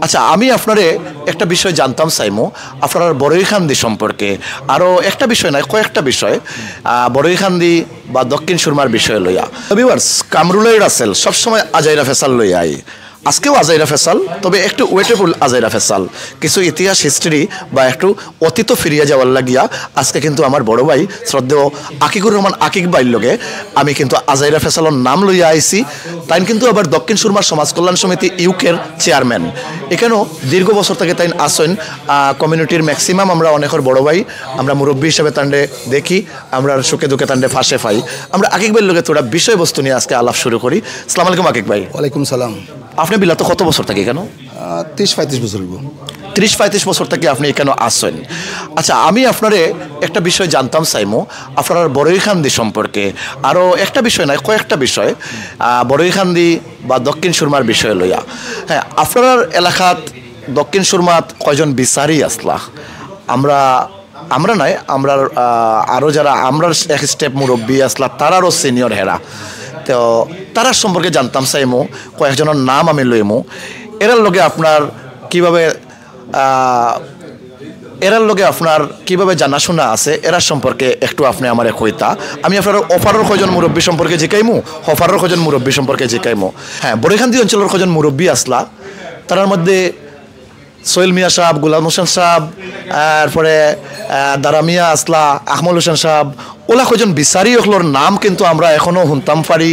আচ্ছা, আমি আপনারে একটা বিষয় জানতাম চাইমু আপনার বড়ইখান্দি সম্পর্কে। আরও একটা বিষয় নয়, কয়েকটা বিষয় বড়ইখান্দি বা দক্ষিণ সুরমার বিষয় লইয়া। ভিউয়ার্স, কামরুলের রাসেল সবসময় আজাইরা ফেসাল লইয়া আই। আজকেও আজাইরা ফেসাল, তবে একটু ওয়েটেবল আজাইরা ফেসাল। কিছু ইতিহাস হিস্ট্রি বা একটু অতীত ফিরিয়ে যাওয়ার লাগিয়া আজকে কিন্তু আমার বড় ভাই শ্রদ্ধেয় আকিকুর রহমান আকিক ভাইয়ের লগে আমি কিন্তু আজাইরা ফেসালের নাম লইয়া আইছি। তাই কিন্তু আবার দক্ষিণ সুরমার সমাজ কল্যাণ সমিতি ইউকের চেয়ারম্যান। এখানেও দীর্ঘ বছর থেকে তাই আসেন। কমিউনিটির ম্যাক্সিমাম আমরা অনেকের বড় ভাই, আমরা মুরব্বী হিসেবে তান্ডে দেখি, আমরা সুখে দুঃখে তান্ডে ফাঁসে পাই। আমরা আকিক ভাইয়ের লগে তোরা বিষয়বস্তু নিয়ে আজকে আলাপ শুরু করি। আসসালামু আলাইকুম আকিক ভাই। ওয়ালাইকুম সালাম। আপনি বিলাতে কত বছর থাকি কেন? 30-35 বছর। 30-35 বছর থেকে আপনি এখানে আসেন। আচ্ছা, আমি আপনারে একটা বিষয় জানতাম চাইমু আপনার বড়ইখান্দি সম্পর্কে। আরও একটা বিষয় নয়, কয়েকটা বিষয় বড়ইখান্দি বা দক্ষিণ সুরমার বিষয় লইয়া। হ্যাঁ, আপনার এলাকাত দক্ষিণ সুরমাত কয়জন বিচারই আসলা? আমরা নয়, আমরা আরও যারা আমরা এক স্টেপ মুরব্বী আসলা তারারও সিনিয়র হেরা, তো তারার সম্পর্কে জানতাম চাইমু, কয়েকজনের নাম আমি লইমু। এরার লগে আপনার কিভাবে জানাশোনা আছে এরার সম্পর্কে একটু আপনি আমার কইতা। আমি আপনার অফারের কয়জন মুরব্বী সম্পর্কে জিকাইমু, হফারের কয়জন মুরব্বী সম্পর্কে জিকাইমু। হ্যাঁ, বড়ইখান্দি অঞ্চলের কয়জন মুরব্বী আসলা, তার মধ্যে সোহেল মিয়া সাহেব, গুলাম হোসেন সাহেব, তারপরে দারামিয়া আসলা, আহমল হোসেন সাহেব, ওলা কয়জন বিচারি হলোর নাম কিন্তু আমরা এখনও শুনতাম পারি।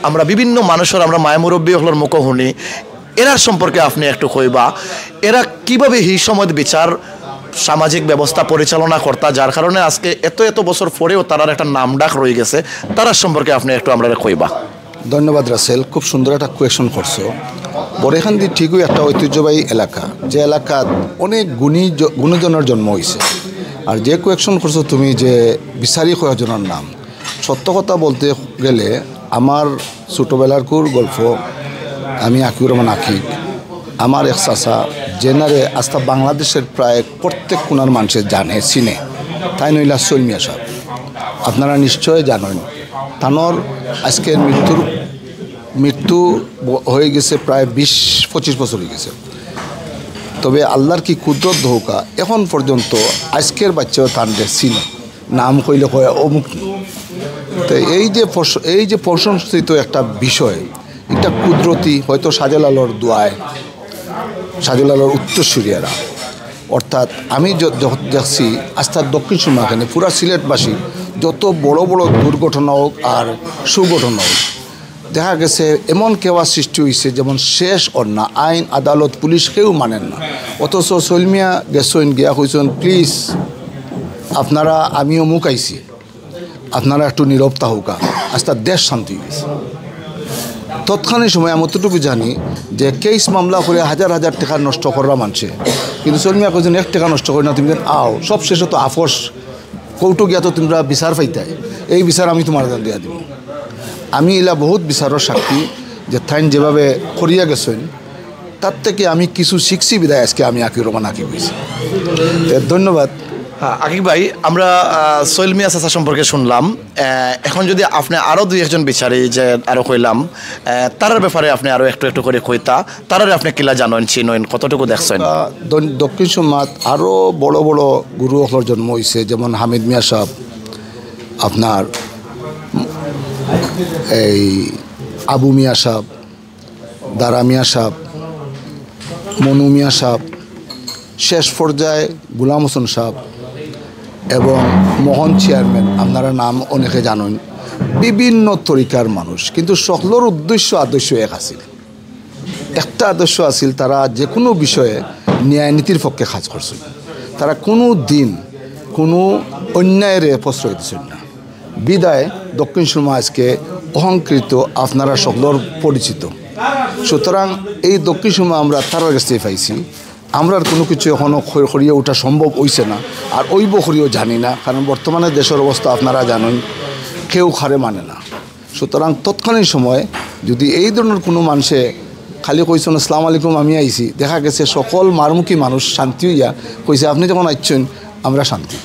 আমরা বিভিন্ন মানুষের আমরা মায় মুরব্বী হলোর মুখও শুনি। এরার সম্পর্কে আপনি একটু কইবা, এরা কিভাবে এই সময় বিচার সামাজিক ব্যবস্থা পরিচালনা কর্তা, যার কারণে আজকে এত বছর পরেও তারার একটা নাম ডাক রয়ে গেছে, তারার সম্পর্কে আপনি একটু আমরা কইবা। ধন্যবাদ রাসেল, খুব সুন্দর একটা কোয়েশন করছো। বড়ইখান্দি ঠিকই একটা ঐতিহ্যবাহী এলাকা, যে এলাকাত অনেক গুণীজনের জন্ম হয়েছে। আর যে কোয়েশন করছো তুমি, যে বিচারি কয়েকজনের নাম, সত্য কথা বলতে গেলে আমার ছোটোবেলার গল্প, আমি আকিকুর রহমান আকিক, আমার এক চাচা জেনারে আস্থা বাংলাদেশের প্রায় প্রত্যেক কোনার মানুষের জানে চিনে, তাই নইলা সোহেল মিয়া সাহেব। আপনারা নিশ্চয় জানেন, তানোর আজকের মৃত্যু হয়ে গেছে প্রায় 20-25 বছর হয়ে গেছে। তবে আল্লাহর কি কুদরত ধোকা, এখন পর্যন্ত আজকের বাচ্চাও তানরে চিনে, নাম কইলে কয় অমুক। তো এই যে প্রশংসিত একটা বিষয়, এটা কুদরতি, হয়তো শাহজালালর দোয়ায়, শাহজালালর উত্তরসূরিয়ারা। অর্থাৎ আমি দেখছি আস্থার দক্ষিণ সুরমাখানে পুরা সিলেটবাসী যত বড় বড় দুর্ঘটনা হোক আর সুঘটনা হোক, দেখা গেছে এমন কেওয়া সৃষ্টি হয়েছে যেমন শেষ অন্যা, আইন আদালত পুলিশ কেউ মানেন না। অথচ সোহেল মিয়া গেছেন, গিয়া কইছেন প্লিজ আপনারা, আমিও মুখ আইছি, আপনারা একটু নীরবতা হোকা, আস্থার দেশ শান্তি হয়েছে। তৎক্ষণাৎ সময় আমি অতটুকু জানি যে কেস মামলা করে হাজার হাজার টাকা নষ্ট করা মানছে, কিন্তু সোহেল মিয়া কইছেন 1 টাকা নষ্ট করি না, তুমি আও সব শেষে তো আফস কৌটো গিয়া তো তোমরা বিচার পাইতাই, এই বিচার আমি তোমার দিয়া দিব। আমি এলা বহুত বিচারের সাক্ষী, যে থাইন যেভাবে করিয়া গেছেন তার থেকে আমি কিছু শিখছি বিদায় আজকে আমি আকিকুর রহমান আকিক হয়েছি। ধন্যবাদ। আকিক ভাই, আমরা সোহেল মিয়া চাচা সম্পর্কে শুনলাম। এখন যদি আপনি আরও 2-1 বিচারি যে আরও কইলাম, তারার ব্যাপারে আপনি আরও একটু করে কইতা, তারারে আপনি কিলা জানেন, চিনেন, কতটুকু দেখছেন? দক্ষিণ সুরমাত আরও বড় বড় গুরু হলোর জন্ম হয়েছে, যেমন হামিদ মিয়া সাহেব, আপনার এই আবু মিয়া সাহেব, দারা মিয়া সাহেব, মনু মিয়া সাহেব, শেষ পর্যায়ে গুলাম হোসেন সাহেব এবং মোহন চেয়ারম্যান, আপনারা নাম অনেকে জানেন। বিভিন্ন তরিকার মানুষ, কিন্তু সকলের আদর্শ এক আছিল। একটা আদর্শ আছিল, তারা যে কোনো বিষয়ে ন্যায় নীতির পক্ষে কাজ করছেন। তারা কোনো দিন কোনো অন্যায়ের প্রশ্রয় দিচ্ছেন না। বিদায় দক্ষিণ সুরমা আজকে অহংকৃত, আপনারা সকলের পরিচিত। সুতরাং এই দক্ষিণ সুরমা আমরা তার কাছ থেকে পাইছি। আমরা কোনো কিছু এখনও করিয়ে ওঠা সম্ভব হইছে না, আর ওইব করিও জানি না, কারণ বর্তমানে দেশের অবস্থা আপনারা জানেন, কেউ হারে মানে না। সুতরাং তৎক্ষণাৎ সময় যদি এই ধরনের কোনো মানুষে খালি কইছেন আসসালামু আলাইকুম আমি আইছি, দেখা গেছে সকল মারমুখী মানুষ শান্তি হইয়া কইছে আপনি যখন আইছেন আমরা শান্তি।